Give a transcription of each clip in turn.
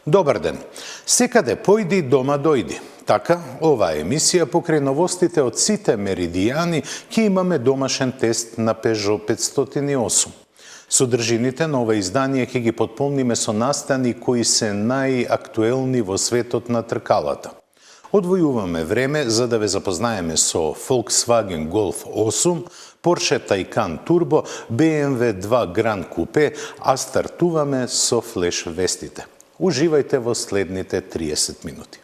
Добар ден. Секаде појди, дома дојди. Така, оваа емисија покрај новостите од сите меридијани ќе имаме домашен тест на Peugeot 508. Содржините на ова издание ќе ги потполниме со настани кои се најактуелни во светот на тркалата. Одвојуваме време за да ве запознаеме со Volkswagen Golf 8, Porsche Taycan Turbo, BMW 2 Grand Coupe, а стартуваме со флеш вестите. Уживајте во следните 30 минути.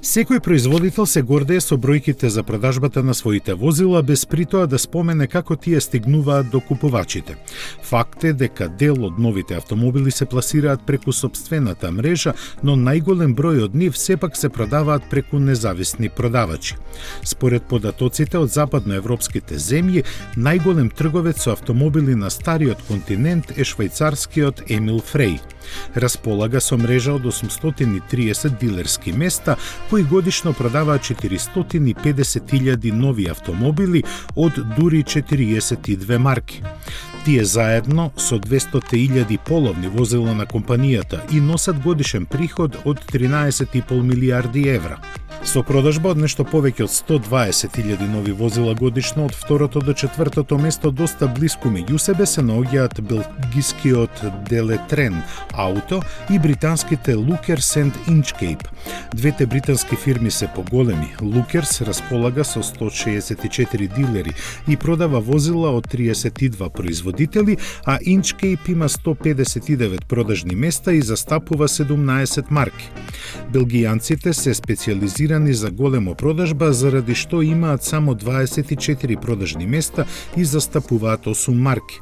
Секој производител се гордее со бројките за продажбата на своите возила, без при тоа да спомене како тие стигнуваат до купувачите. Факт е дека дел од новите автомобили се пласираат преку сопствената мрежа, но најголем број од нив сепак се продаваат преку независни продавачи. Според податоците од западноевропските земји, најголем трговец со автомобили на стариот континент е швајцарскиот Емил Фреј. Располага со мрежа од 830 дилерски места, кои годишно продаваат 450.000 нови автомобили од дури 42 марки. Тие заедно со 200.000 половни возила на компанијата и носат годишен приход од 13,5 милиарди евра. Со продажба од нешто повеќе од 120.000 нови возила годишно од второто до четвртото место доста блиску меѓу себе се наоѓаат белгискиот Делетрен Auto и британските Lookers and Inchcape. Двете британски фирми се поголеми. Lookers располага со 164 дилери и продава возила од 32 производители, а Inchcape има 159 продажни места и застапува 17 марки. Белгијанците се специализирани за големо продажба, заради што имаат само 24 продажни места и застапуваат 8 марки.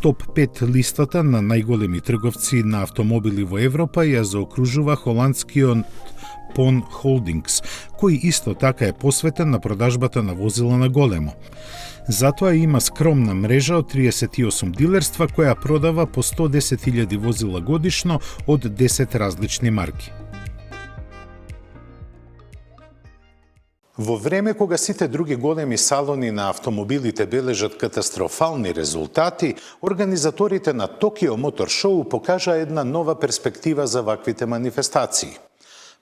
Топ 5 листата на најголеми трговци на автомобили во Европа ја заокружува холандскиот Pon Holdings, кој исто така е посветен на продажбата на возила на големо. Затоа има скромна мрежа од 38 дилерства која продава по 110.000 возила годишно од 10 различни марки. Во време кога сите други големи салони на автомобилите бележат катастрофални резултати, организаторите на Токио Мотор Шоу покажа една нова перспектива за ваквите манифестации.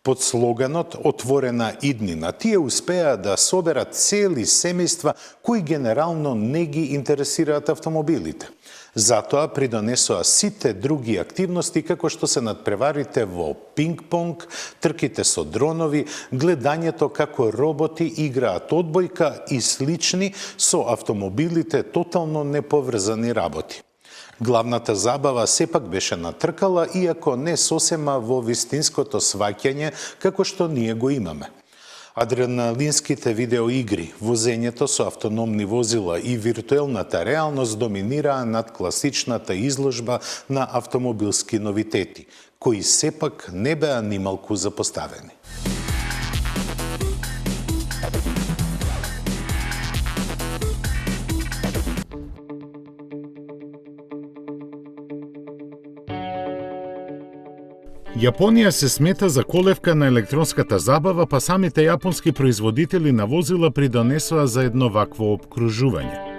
Под слоганот "Отворена иднина", тие успеа да соберат цели семејства кои генерално не ги интересираат автомобилите. Затоа придонесоа сите други активности како што се надпреварите во пинг-понг, трките со дронови, гледањето како роботи играат одбојка и слични со автомобилите тотално неповрзани работи. Главната забава сепак беше на тркала, иако не сосема во вистинското сваќање како што ние го имаме. Адреналинските видеоигри, возењето со автономни возила и виртуелната реалност доминираа над класичната изложба на автомобилски новитети, кои сепак не беа нималку запоставени. Јапонија се смета за колевка на електронската забава, па самите јапонски производители на возила придонесоа за едно вакво опкружување.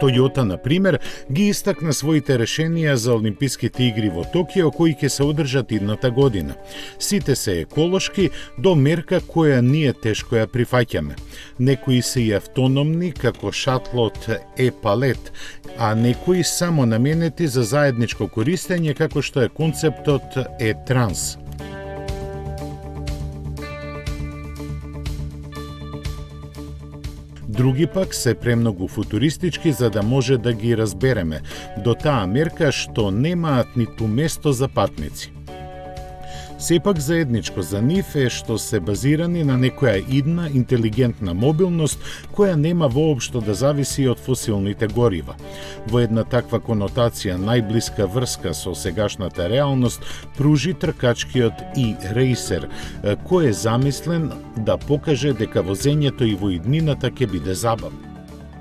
Toyota, на пример, ги истакна своите решенија за Олимписките игри во Токио, кои ќе се одржат идната година. Сите се еколошки, до мерка која ние тешко ја прифаќаме. Некои се и автономни, како шатлот E-Palette, а некои само наменети за заедничко користење, како што е концептот E-Trans. Други пак се премногу футуристички за да може да ги разбереме, до таа мерка што немаат ниту место за патници. Сепак заедничко за нив е што се базирани на некоја идна, интелигентна мобилност, која нема воопшто да зависи од фосилните горива. Во една таква конотација најблиска врска со сегашната реалност пружи тркачкиот e-Racer, кој е замислен да покаже дека возењето и во иднината ќе биде забавно.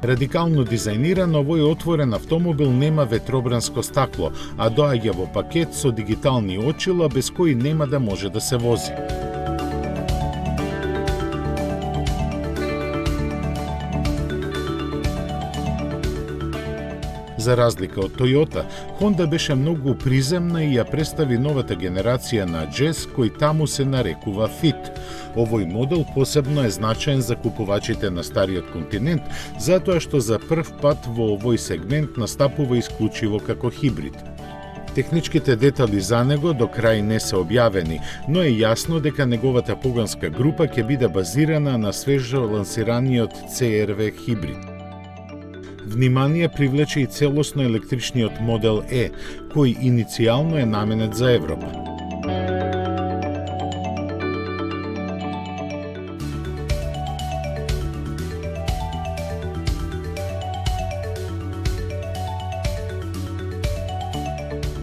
Радикално дизајниран, овој отворен автомобил нема ветробранско стакло, а доаѓа во пакет со дигитални очила без кои нема да може да се вози. За разлика од Toyota, Honda беше многу приземна и ја представи новата генерација на Jazz, кој таму се нарекува Fit. Овој модел посебно е значаен за купувачите на стариот континент, затоа што за прв пат во овој сегмент настапува исклучиво како хибрид. Техничките детали за него до крај не се објавени, но е јасно дека неговата погонска група ќе биде базирана на свежо лансираниот CR-V хибрид. Внимание привлече и целосно електричниот модел E, кој иницијално е наменет за Европа.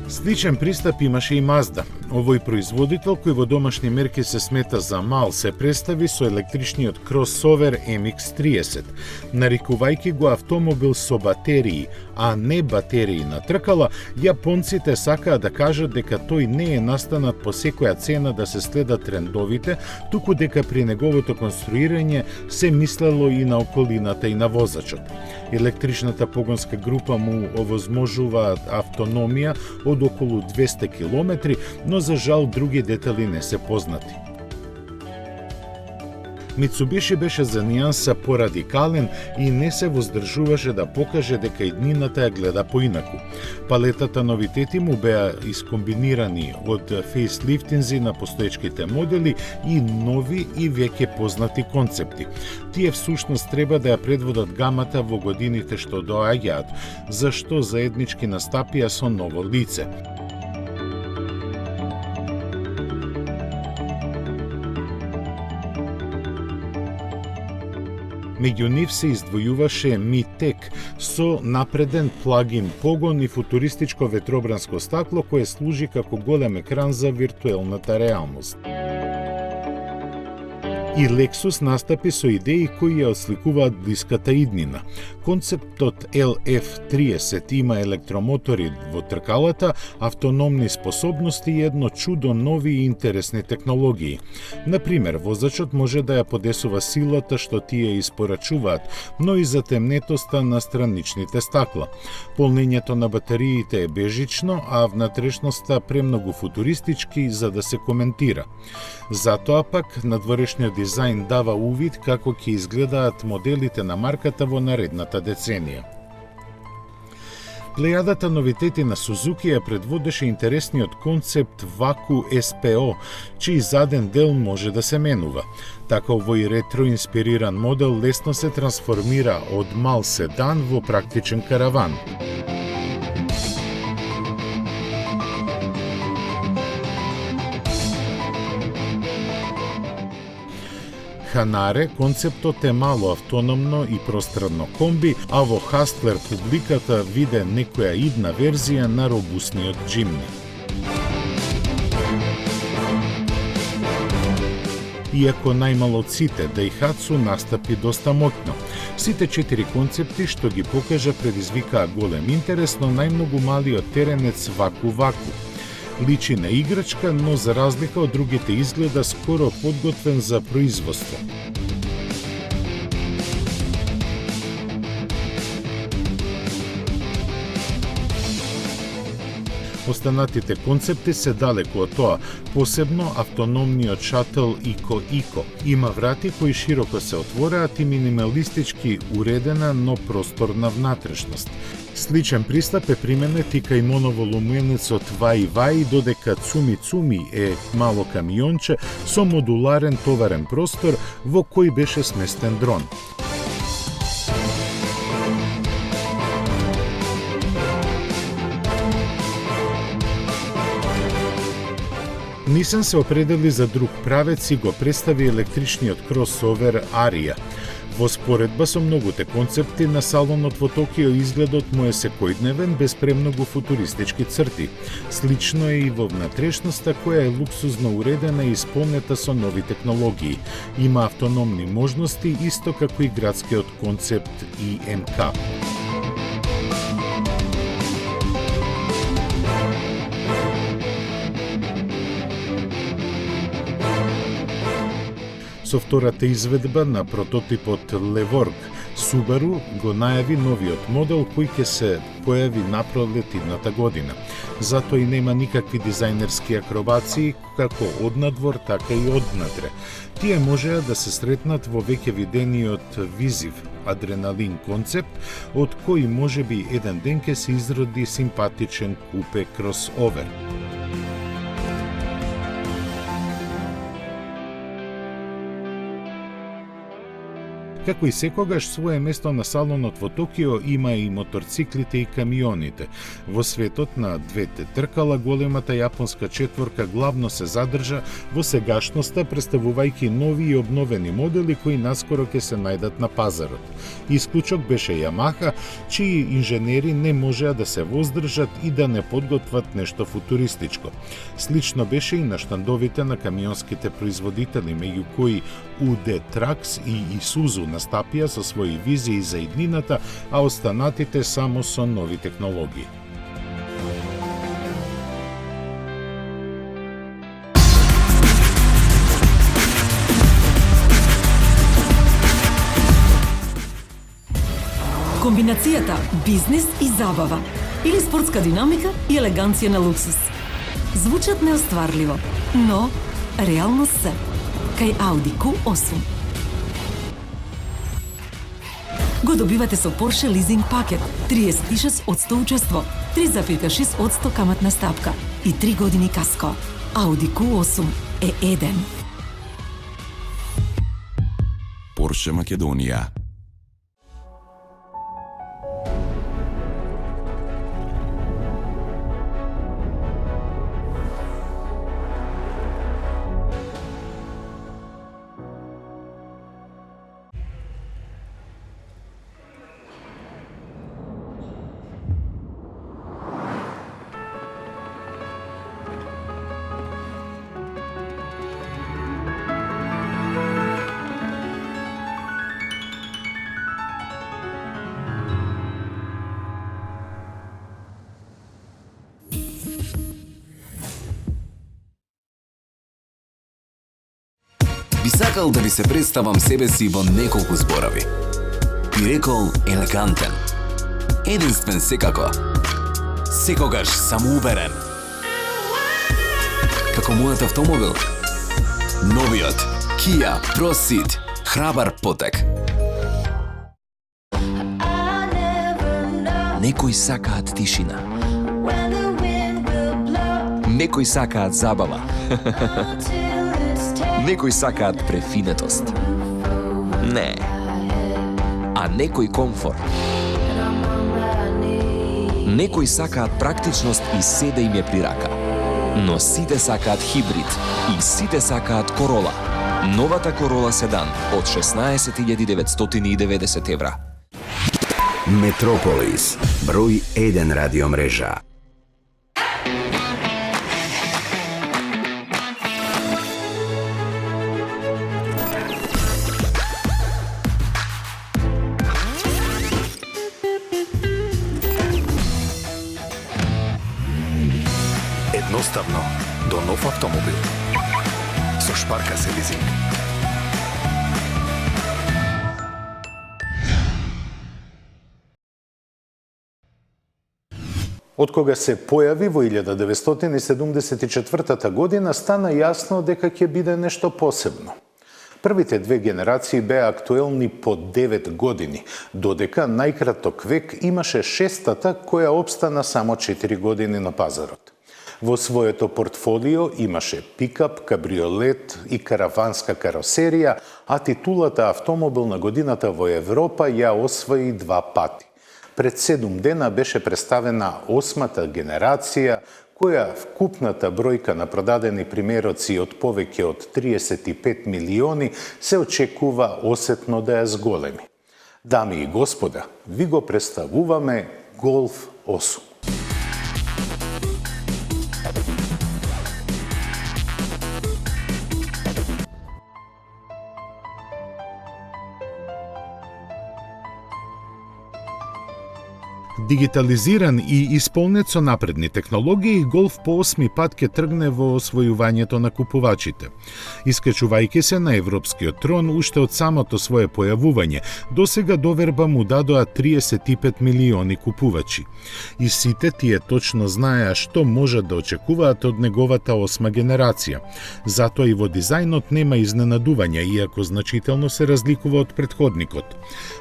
Сличен пристап имаше и Mazda. Овој производител, кој во домашни мерки се смета за мал, се представи со електричниот кросовер MX-30. Нарекувајќи го автомобил со батерии, а не батерии на тркала, јапонците сакаат да кажат дека тој не е настанат по секоја цена да се следат трендовите, туку дека при неговото конструирање се мислело и на околината и на возачот. Електричната погонска група му овозможува автономија од околу 200 км, но за жал други детали не се познати. Mitsubishi беше за нијанса порадикален и не се воздржуваше да покаже дека иднината ја гледа поинаку. Палетата новитети му беа искомбинирани од фейслифтинзи на постоечките модели и нови и веќе познати концепти. Тие всушност треба да ја предводат гамата во годините што доаѓаат, зашто заеднички настапија со ново лице. Меѓу нив се издвојуваше Mi-Tech со напреден плагин погон и футуристичко ветробранско стакло кое служи како голем екран за виртуелната реалност. И Lexus настапи со идеи кои ја отсликуваат блиската иднина. Концептот LF30 има електромотори во тркалата, автономни способности и едно чудо нови и интересни технологии. Например, возачот може да ја подесува силата што тие испорачуваат, но и затемнетоста на страничните стакла. Полнењето на батериите е бежично, а внатрешноста премногу футуристички за да се коментира. Затоа пак надворешниот дизајн дава увид како ќе изгледаат моделите на марката во наредната деценија. Плејадата новитети на Сузуки ја предводеше интересниот концепт Ваку SPO, чиј заден дел може да се менува. Така овој ретро-инспириран модел лесно се трансформира од мал седан во практичен караван. Ханаре концептот е мало автономно и пространно комби, а во Хастлер публиката виде некоја идна верзија на робусниот Джимни. Иако најмало од сите, Daihatsu настапи доста моќно. Сите 4 концепти што ги покажа предизвикаа голем интерес, но најмногу малиот теренец Ваку. Личи на играчка, но за разлика од другите изгледа скоро подготвен за производство. Останатите концепти се далеку од тоа, посебно автономниот шатл Ico. Има врати кои широко се отвораат и минималистички уредена, но просторна внатрешност. Сличен пристап е применет и кај моноволуменецот Vai, додека Tsumi е мало камионче со модуларен товарен простор во кој беше сместен дрон. Nissan се определи за друг правец и го представи електричниот кросовер Aria. Во споредба со многуте концепти на салонот во Токио изгледот му е секојдневен без премногу футуристички црти. Слично е и во внатрешноста која е луксузно уредена и исполнета со нови технологии. Има автономни можности исто како и градскиот концепт ИМК. Со втората изведба на прототипот Levorg Subaru го најави новиот модел кој ќе се појави напролет идната година. Затоа и нема никакви дизајнерски акробации како однадвор, така и однатре. Тие можеа да се сретнат во веќе видениот визив адреналин концепт, од кој можеби еден ден ќе се изроди симпатичен купе кросовер. Како и секогаш, свое место на салонот во Токио има и моторциклите и камионите. Во светот на двете тркала, големата јапонска четворка главно се задржа во сегашноста, представувајќи нови и обновени модели кои наскоро ќе се најдат на пазарот. Исклучок беше Ямаха, чии инженери не можеа да се воздржат и да не подготват нешто футуристичко. Слично беше и на штандовите на камионските производители, меѓу кои UD Trucks и Isuzu настапија со своји визии за иднината, а останатите само со нови технологии. Комбинацијата бизнис и забава или спортска динамика и елеганција на луксус. Звучат неостварливо, но реално се. Кај Audi Q8. Го добивате со Porsche лизинг пакет, 36% учество, 3,6% каматна стапка и 3 години каско. Audi Q8 е еден. Porsche Македонија. Би сакал да ви се представам себе си во неколку зборови. Би рекол елегантен, единствен секако, секогаш самоуверен. Како мојот автомобил, новиот Kia Proceed, храбар потек. Некои сакаат тишина. Некои сакаат забава. Некои сакаат префинетост. Не. А некои комфорт. Некои сакаат практичност и се да им е при рака. Но сите сакаат хибрид и сите сакаат Corolla. Новата Corolla седан од 16.990 евра. Метрополис, број 1 радиомрежа. Едноставно до нов автомобил. Со Шпарка се лизинг. Откога се појави во 1974 година, стана јасно дека ќе биде нешто посебно. Првите две генерации беа актуелни по 9 години, додека најкраток век имаше шестата која обстана само 4 години на пазарот. Во своето портфолио имаше пикап, кабриолет и караванска каросерија, а титулата автомобил на годината во Европа ја освои 2 пати. Пред 7 дена беше представена 8-та генерација, која вкупната бројка на продадени примероци од повеќе од 35 милиони се очекува осетно да ја зголеми. Дами и господа, ви го представуваме Golf 8. Дигитализиран и исполнет со напредни технологии, Голф по 8 пат ќе тргне во освојувањето на купувачите. Искачувајќи се на европскиот трон уште од самото свое појавување, досега доверба му дадоа 35 милиони купувачи. И сите тие точно знаеа што можат да очекуваат од неговата 8 генерација. Затоа и во дизајнот нема изненадувања, иако значително се разликува од претходникот.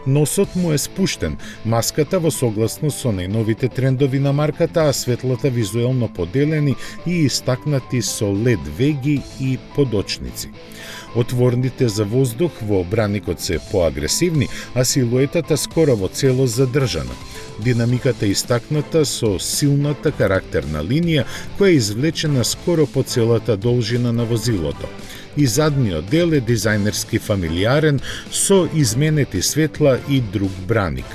Носот му е спуштен, маската во согласно со најновите трендови на марката, а светлата визуелно поделени и истакнати со LED веги и подочници. Отворните за воздух во браникот се поагресивни, а силуетата скоро во целост задржана. Динамиката истакната со силната карактерна линија, која е извлечена скоро по целата должина на возилото. И задниот дел е дизајнерски фамилиарен, со изменети светла и друг браник.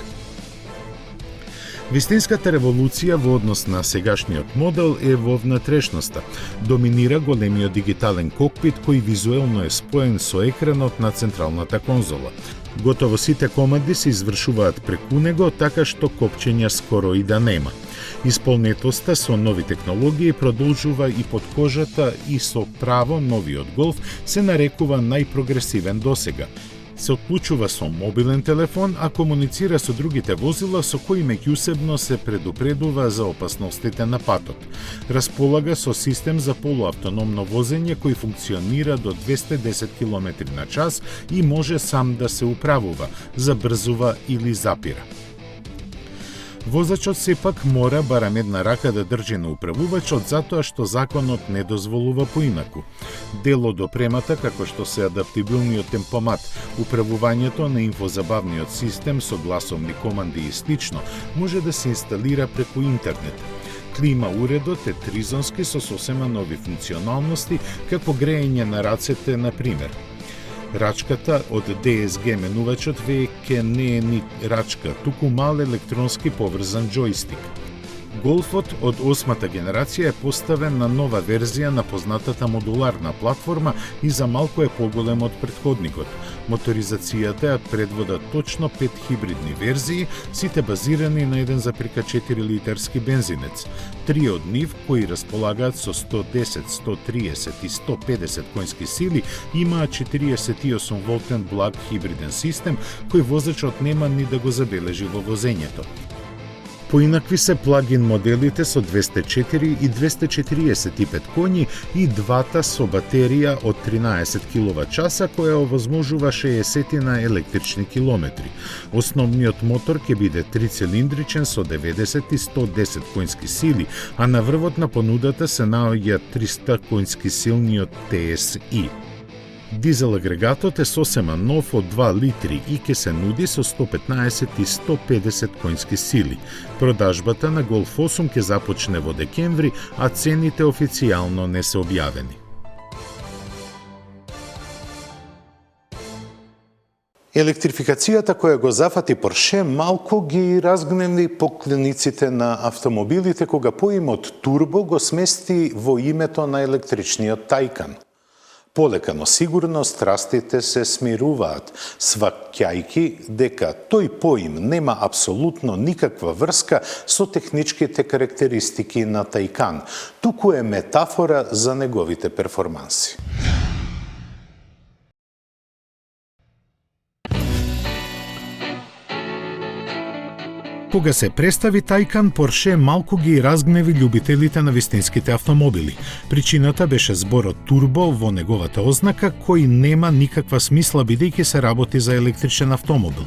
Вистинската револуција во однос на сегашниот модел е во внатрешноста. Доминира големиот дигитален кокпит кој визуелно е споен со екранот на централната конзола. Готово сите команди се извршуваат преку него, така што копчења скоро и да нема. Исполнетоста со нови технологии продолжува и под кожата и со право новиот Голф се нарекува најпрогресивен досега. Се отклучува со мобилен телефон, а комуницира со другите возила со кои меѓусебно се предупредува за опасностите на патот. Располага со систем за полуавтономно возење кој функционира до 210 км на час и може сам да се управува, забрзува или запира. Возачот сепак мора барем една рака да држи на управувачот затоа што законот не дозволува поинаку. Дел од опремата, како што се адаптибилниот темпомат, управувањето на инфозабавниот систем со гласовни команди и слично, може да се инсталира преку интернет. Клима уредот е тризонски со сосема нови функционалности, како грејење на рацете, на пример. Рачката од DSG менувачот веќе не е ни рачка, туку мал електронски поврзан џојстик. Голфот од 8-та генерација е поставен на нова верзија на познатата модуларна платформа и за малку е поголем од претходникот. Моторизацијата ја предвода точно 5 хибридни верзии, сите базирани на 1,4 литарски бензинец. 3 од нив, кои располагаат со 110, 130 и 150 конски сили, имаат 48 волтен благ хибриден систем, кој возачот нема ни да го забележи во возењето. Поинакви се плагин моделите со 204 и 245 коњи и двата со батерија од 13 киловат-часа која овозможува 60 на електрични километри. Основниот мотор ќе биде трицилиндричен со 90 и 110 конски сили, а на врвот на понудата се наоѓа 300 конски силниот TSI. Дизел агрегатот е сосема нов од 2 литри и ќе се нуди со 115 и 150 конски сили. Продажбата на Голф 8 ќе започне во декември, а цените официјално не се објавени. Електрификацијата која го зафати Порше малку ги разгневни поклениците на автомобилите кога поимот турбо го смести во името на електричниот Тајкан. Полека, но сигурно страстите се смируваат, сваќајќи дека тој поим нема апсолутно никаква врска со техничките карактеристики на Тајкан, туку е метафора за неговите перформанси. Кога се представи Тајкан, Порше малку ги разгневи љубителите на вистинските автомобили. Причината беше зборот турбо во неговата ознака, кој нема никаква смисла бидејќи се работи за електричен автомобил.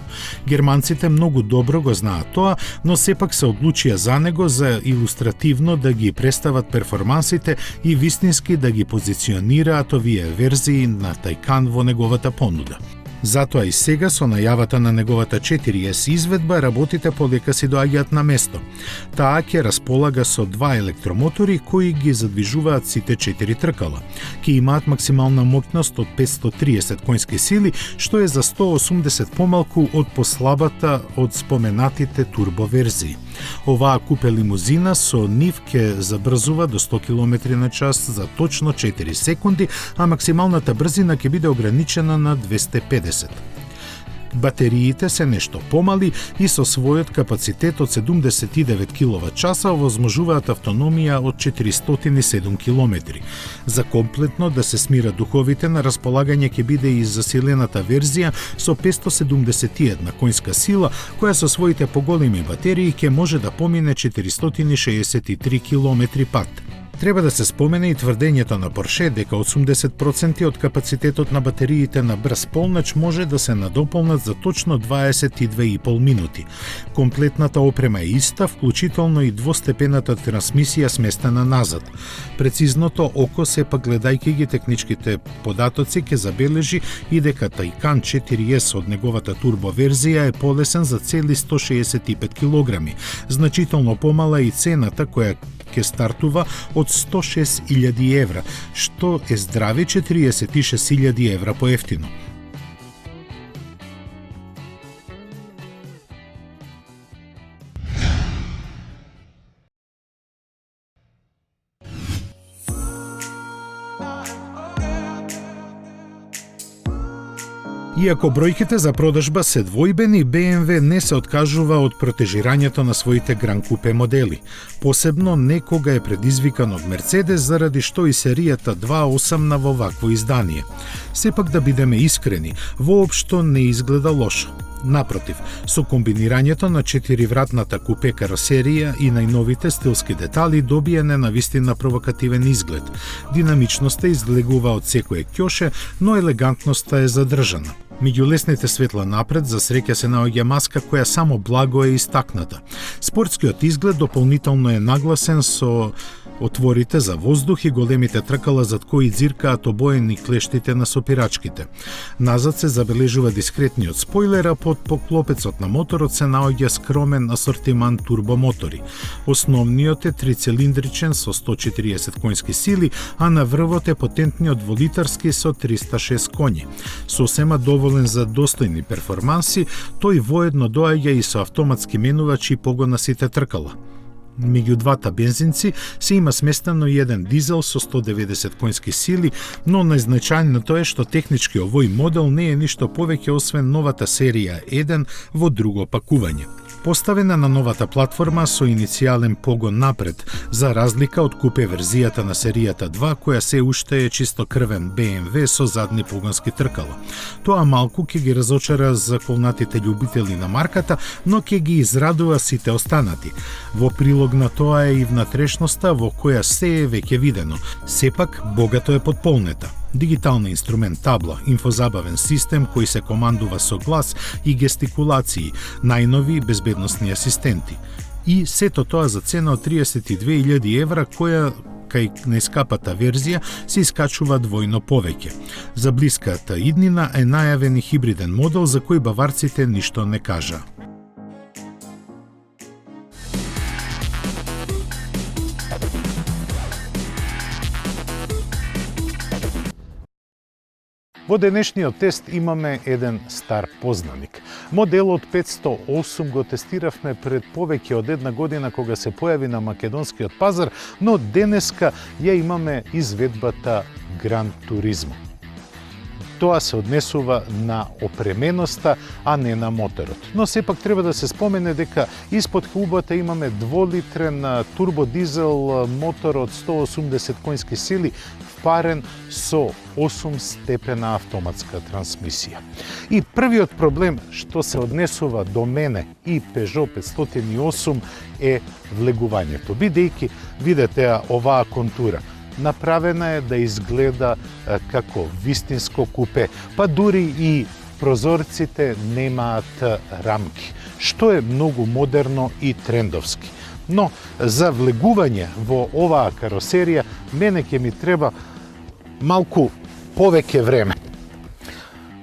Германците многу добро го знаат тоа, но сепак се одлучија за него за илустративно да ги представат перформансите и вистински да ги позиционираат овие верзии на Тајкан во неговата понуда. Затоа и сега со најавата на неговата 4S изведба работите полека си доаѓаат на место. Таа ќе располага со 2 електромотори кои ги задвижуваат сите 4 тркала. Ќе имаат максимална моќност од 530 конски сили, што е за 180 помалку од послабата од споменатите турбо верзии. Оваа купе лимузина со нив ќе забрзува до 100 км на час за точно 4 секунди, а максималната брзина ќе биде ограничена на 250. Батериите се нешто помали и со својот капацитет од 79 киловат-часа овозможуваат автономија од 407 километри. За комплетно да се смира духовите, на располагање ќе биде и засилената верзија со 571 конска сила, која со своите поголеми батерии ќе може да помине 463 километри пат. Треба да се спомене и тврдењето на Порше дека 80% од капацитетот на батериите на брз полнач може да се надополнат за точно 22,5 минути. Комплетната опрема е иста, вклучително и двостепената трансмисија сместена назад. Прецизното око, сепак гледајќи ги техничките податоци, ќе забележи и дека Taycan 4S од неговата турбо верзија е полесен за цели 165 килограми, значително помала и цената која ќе стартува од 106.000 евра, што е здрави 46.000 евра поевтино. Иако бројките за продажба се двојбени, BMW не се откажува од протежирањето на своите Гран Купе модели. Посебно некога е предизвикан од Мерцедес, заради што и серијата 2.8 во вакво издание. Сепак да бидеме искрени, воопшто не изгледа лошо. Напротив, со комбинирањето на 4-вратната купе каросерија и најновите стилски детали добиене на вистина провокативен изглед. Динамичноста излегува од секое ќоше, но елегантноста е задржана. Меѓу лесните светла напред, за среќа се наоѓа маска која само благо е истакната. Спортскиот изглед дополнително е нагласен со отворите за воздух и големите тркала зад кои дзиркаат обоени клештите на сопирачките. Назад се забележува дискретниот спойлер, а под поклопецот на моторот се наоѓа скромен асортиман турбомотори. Основниот е трицилиндричен со 140 конски сили, а на врвот е потентниот дволитарски со 306 коњи. Сосема доволен за достојни перформанси, тој воедно доаѓа и со автоматски менувачи и погон на сите тркала. Меѓу двата бензинци се има сместено и еден дизел со 190 конски сили, но најзначајното е што технички овој модел не е ништо повеќе освен новата серија 1 во друго пакување. Поставена на новата платформа со иницијален погон напред, за разлика од купе верзијата на серијата 2, која се уште е чисто крвен BMW со задни погонски тркала. Тоа малку ќе ги разочара заколнатите љубители на марката, но ќе ги израдува сите останати. Во прилог на тоа е и внатрешноста во која се е веќе видено. Сепак, богато е подполнета. Дигитална инструмент табла, инфозабавен систем кој се командува со глас и гестикулации, најнови безбедносни асистенти. И сето тоа за цена од 32.000 евра, која кај најскапата верзија се искачува двојно повеќе. За блиската иднина е најавен и хибриден модел за кој баварците ништо не кажа. Во денешниот тест имаме еден стар познаник. Моделот 508 го тестиравме пред повеќе од една година кога се појави на македонскиот пазар, но денеска ја имаме изведбата Гран Туризмо. Тоа се однесува на опременоста, а не на моторот. Но сепак треба да се спомене дека испод хубата имаме дволитрен турбодизел мотор од 180 конски сили, впарен со 8-степена автоматска трансмисија. И првиот проблем што се однесува до мене и Peugeot 508 е влегувањето. Бидејќи, видете оваа контура, направена е да изгледа како вистинско купе, па дури и прозорците немаат рамки, што е многу модерно и трендовски. Но за влегување во оваа каросерија мене ќе ми треба малку повеќе време.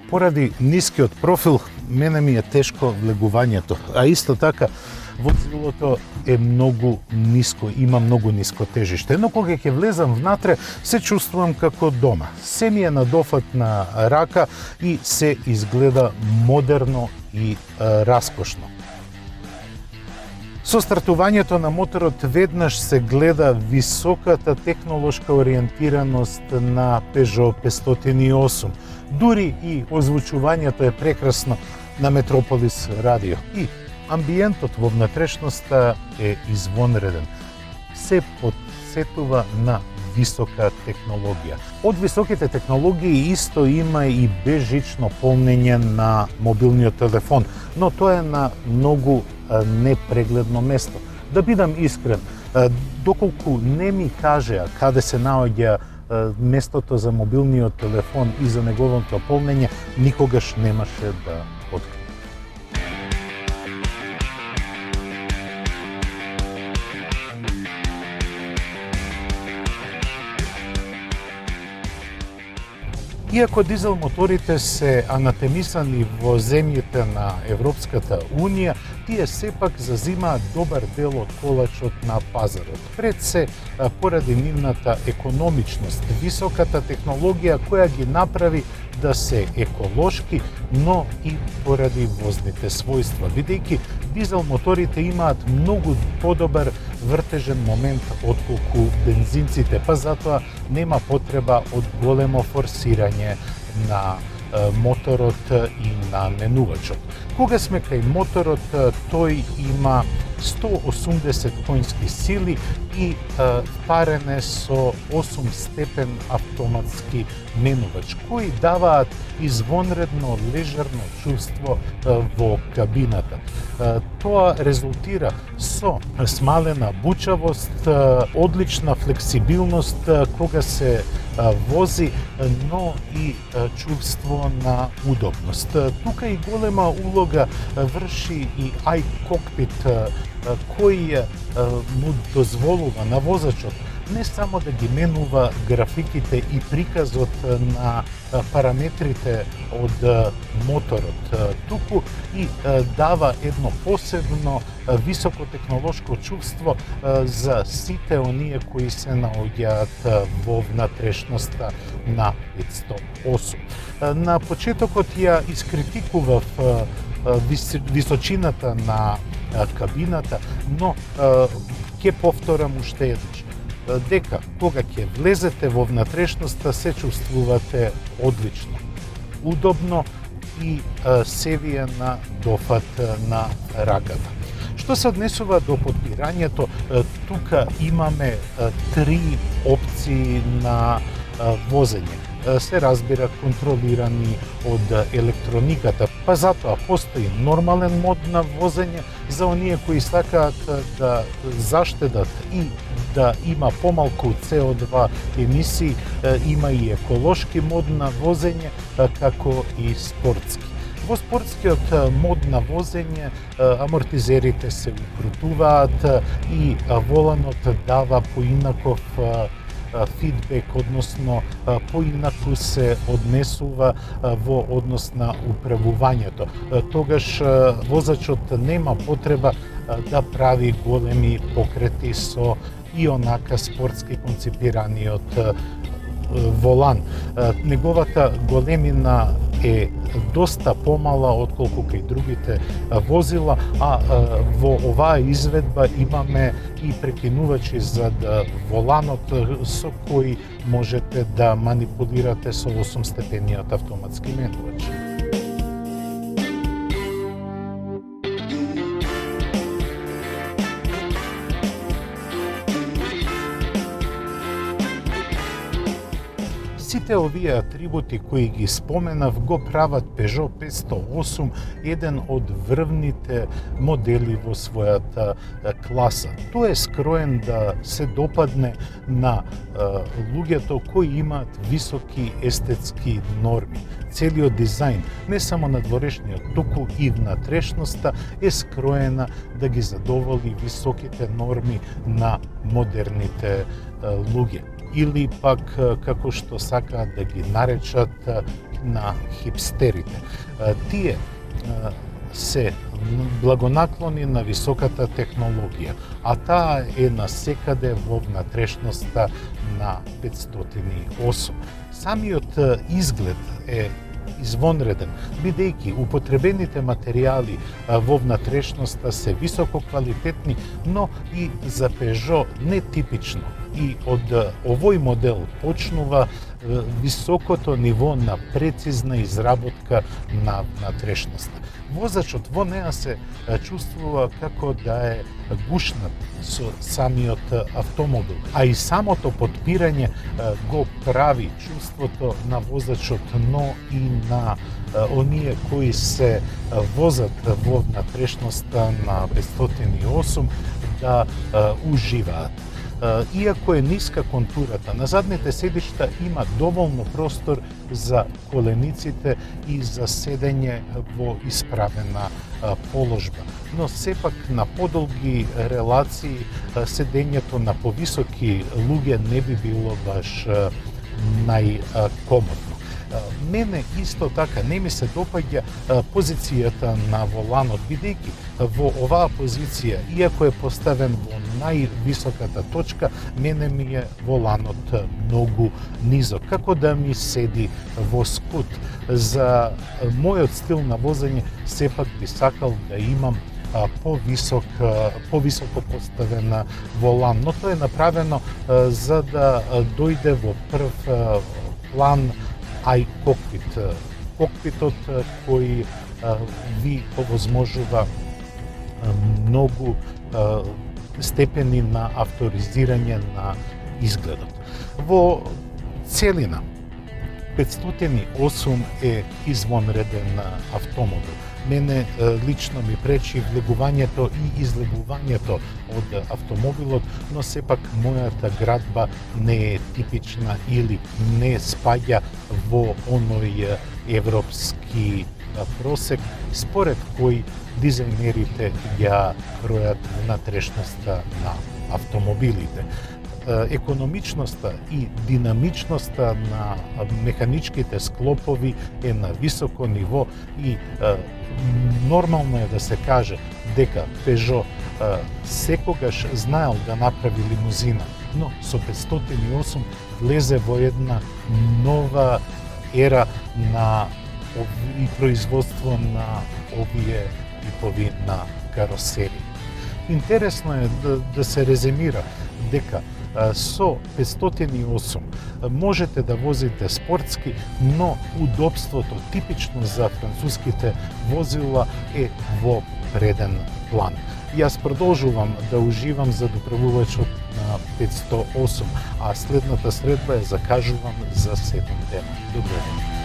Поради нискиот профил, мене ми е тешко влегувањето, а исто така возилото е многу ниско, има многу ниско тежиште, но кога ќе влезам внатре, се чувствувам како дома. Се ми е на дофат на рака и се изгледа модерно и раскошно. Со стартувањето на моторот веднаш се гледа високата технолошка ориентираност на Peugeot 508. Дури и озвучувањето е прекрасно. на Метрополис радио. И амбиентот во внатрешноста е извонреден. Се подсетува на висока технологија. Од високите технологии исто има и безжично полнење на мобилниот телефон, но тоа е на многу непрегледно место. Да бидам искрен, доколку не ми кажеа каде се наоѓа местото за мобилниот телефон и за неговото полнење, никогаш немаше да открием. Иако дизел моторите се анатемисани во земјите на Европската Унија, тие сепак зазимаат добар дел од колачот на пазарот. Пред се поради нивната економичност, високата технологија која ги направи да се еколошки, но и поради возните својства, бидејќи дизел моторите имаат многу подобар вртежен момент отколку бензинците, па затоа нема потреба од големо форсирање на моторот и на менувачот. Кога сме кај моторот, тој има 180 конски сили и парене со 8-степен автоматски менувач, кои даваат извонредно лежерно чувство во кабината. Тоа резултира со смалена бучавост, одлична флексибилност кога се вози, но и чувство на удобност. Тука и голема улога врши и iCockpit, кој му дозволува на возачот не само да ги менува графиките и приказот на параметрите од моторот, туку и дава едно посебно високотехнолошко чувство за сите оние кои се наоѓаат во внатрешноста на 508. На почетокот ја искритикував височината на кабината, но ќе повторам уште еднаш дека кога ќе влезете во внатрешноста се чувствувате одлично, удобно и се вие на дофат на раката. Што се однесува до подбирањето, тука имаме 3 опции на возење. Се разбира контролирани од електрониката, па затоа постои нормален мод на возење за оние кои сакаат да заштедат и да има помалку CO2 емисии, има и еколошки мод на возење, како и спортски. Во спортскиот мод на возење амортизерите се укрутуваат и воланот дава поинаков фидбек, односно поинаку се однесува во однос на управувањето. Тогаш возачот нема потреба да прави големи покрети со и онака спортски концепираниот волан. Неговата големина е доста помала отколку кај другите возила, а во оваа изведба имаме и прекинувачи за воланот со кој можете да манипулирате со 8-степениот автоматски менувач. Сите овие атрибути кои ги споменав го прават Peugeot 508 еден од врвните модели во својата класа. Тој е скроен да се допадне на луѓето кои имаат високи естетски норми. Целиот дизајн, не само надворешниот, туку и внатрешноста е скроена да ги задоволи високите норми на модерните луѓе. Или пак, како што сакаат да ги наречат, на хипстерите. Тие се благонаклони на високата технологија, а таа е насекаде во внатрешноста на 508. Самиот изглед е извонреден, бидејќи употребените материјали во внатрешноста се високо квалитетни, но и за Peugeot нетипично. И од овој модел почнува високото ниво на прецизна изработка на внатрешноста. Возачот во неа се чувствува како да е гушнат со самиот автомобил, а и самото потпирање го прави чувството на возачот, но и на оние кои се возат во внатрешноста на 508 да уживаат. Иако е ниска контурата, на задните седишта има доволно простор за колениците и за седење во исправена положба. Но сепак на подолги релации седењето на повисоки луѓе не би било баш најкомодно. Мене исто така не ми се допаѓа позицијата на воланот, бидејќи во оваа позиција, иако е поставен во највисоката точка, мене ми е воланот многу низок, како да ми седи во скут. За мојот стил на возење сепак би сакал да имам повисоко поставен волан, но тоа е направено за да дојде во прв план iCockpit. Кокпитот кој ви овозможува многу степени на авторизирање на изгледот. Во целина 508 е извонреден автомобил. Мене лично ми пречи влегувањето и излегувањето од автомобилот, но сепак мојата градба не е типична или не спаѓа во оној европски просек, според кој дизајнерите ја кројат внатрешноста на автомобилите. Економичноста и динамичноста на механичките склопови е на високо ниво и нормално е да се каже дека Peugeot секогаш знаел да направи лимузина, но со 508 влезе во една нова ера на производство на овие типови на каросерии. Интересно е да се резимира дека со 508 можете да возите спортски, но удобството типично за француските возила е во преден план. Јас продолжувам да уживам за доправувачот на 508, а следната средба ја закажувам за 7 дена. Добро ден.